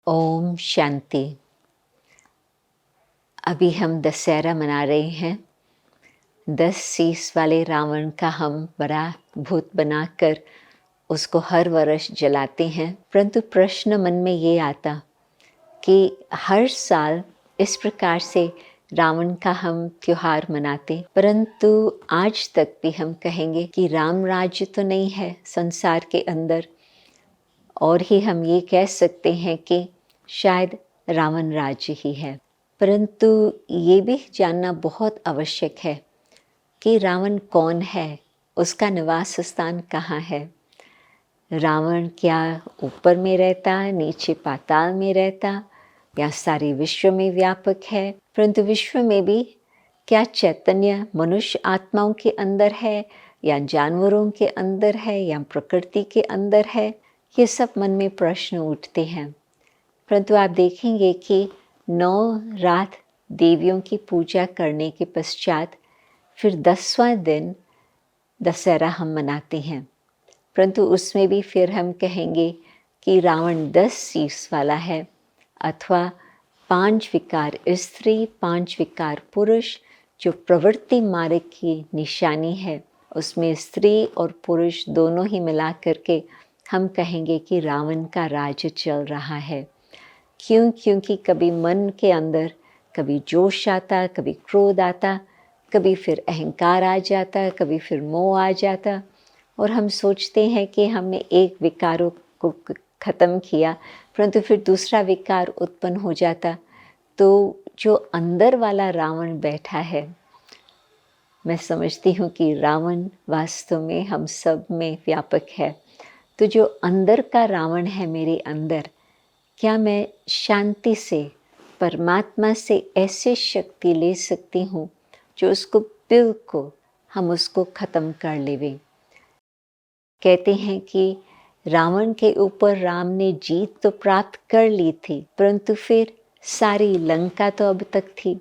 ओम शांति। अभी हम दशहरा मना रहे हैं। 10 शीश वाले रावण का हम बड़ा भूत बनाकर उसको हर वर्ष जलाते हैं। परंतु प्रश्न मन में ये आता कि हर साल इस प्रकार से रावण का हम त्योहार मनाते, परंतु आज तक भी हम कहेंगे कि राम राज्य तो नहीं है संसार के अंदर, और ही हम ये कह सकते हैं कि शायद रावण राज्य ही है। परंतु ये भी जानना बहुत आवश्यक है कि रावण कौन है, उसका निवास स्थान कहाँ है। रावण क्या ऊपर में रहता, नीचे पाताल में रहता, या सारे विश्व में व्यापक है। परंतु विश्व में भी क्या चैतन्य मनुष्य आत्माओं के अंदर है, या जानवरों के अंदर है, या प्रकृति के अंदर है, ये सब मन में प्रश्न उठते हैं। परंतु आप देखेंगे कि 9 रात देवियों की पूजा करने के पश्चात फिर 10वां दिन दशहरा हम मनाते हैं। परंतु उसमें भी फिर हम कहेंगे कि रावण 10 शीश वाला है, अथवा 5 विकार स्त्री 5 विकार पुरुष, जो प्रवृत्ति मार्ग की निशानी है, उसमें स्त्री और पुरुष दोनों ही मिला करके हम कहेंगे कि रावण का राज्य चल रहा है। क्योंकि कभी मन के अंदर कभी जोश आता, कभी क्रोध आता, कभी फिर अहंकार आ जाता, कभी फिर मोह आ जाता, और हम सोचते हैं कि हमने एक विकारों को ख़त्म किया, परंतु फिर दूसरा विकार उत्पन्न हो जाता। तो जो अंदर वाला रावण बैठा है, मैं समझती हूँ कि रावण वास्तव में हम सब में व्यापक है। तो जो अंदर का रावण है मेरे अंदर, क्या मैं शांति से परमात्मा से ऐसी शक्ति ले सकती हूँ जो उसको बिल्कुल हम उसको ख़त्म कर लेवें। कहते हैं कि रावण के ऊपर राम ने जीत तो प्राप्त कर ली थी, परंतु फिर सारी लंका तो अब तक थी।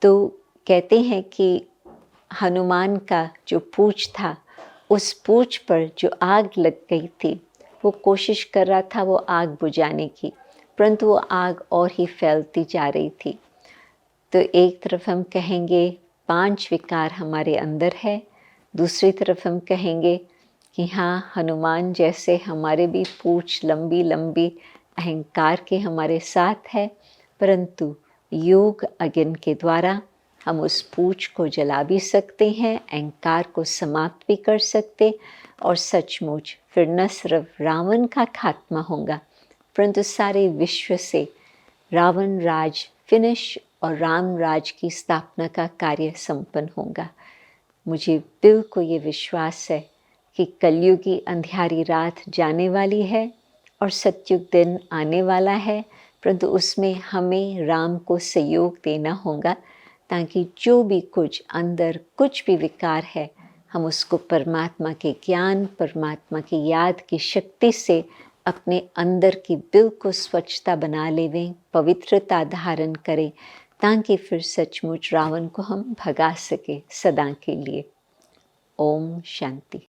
तो कहते हैं कि हनुमान का जो पूँछ था, उस पूँछ पर जो आग लग गई थी, वो कोशिश कर रहा था वो आग बुझाने की, परंतु वो आग और ही फैलती जा रही थी। तो एक तरफ हम कहेंगे 5 विकार हमारे अंदर है, दूसरी तरफ हम कहेंगे कि हाँ, हनुमान जैसे हमारे भी पूँछ लंबी लंबी अहंकार के हमारे साथ है, परंतु योग अज्ञान के द्वारा हम उस पूँछ को जला भी सकते हैं, अहंकार को समाप्त भी कर सकते, और सचमुच फिर न सिर्फ रावण का खात्मा होगा, परंतु सारे विश्व से रावण राज फिनिश और राम राज की स्थापना का कार्य संपन्न होगा। मुझे बिल्कुल ये विश्वास है कि कलयुगी अंधियारी रात जाने वाली है और सतयुग दिन आने वाला है, परंतु उसमें हमें राम को सहयोग देना होगा, ताकि जो भी कुछ अंदर कुछ भी विकार है, हम उसको परमात्मा के ज्ञान, परमात्मा की याद की शक्ति से अपने अंदर की बिल्कुल स्वच्छता बना लेवें, पवित्रता धारण करें, ताकि फिर सचमुच रावण को हम भगा सके सदा के लिए। ओम शांति।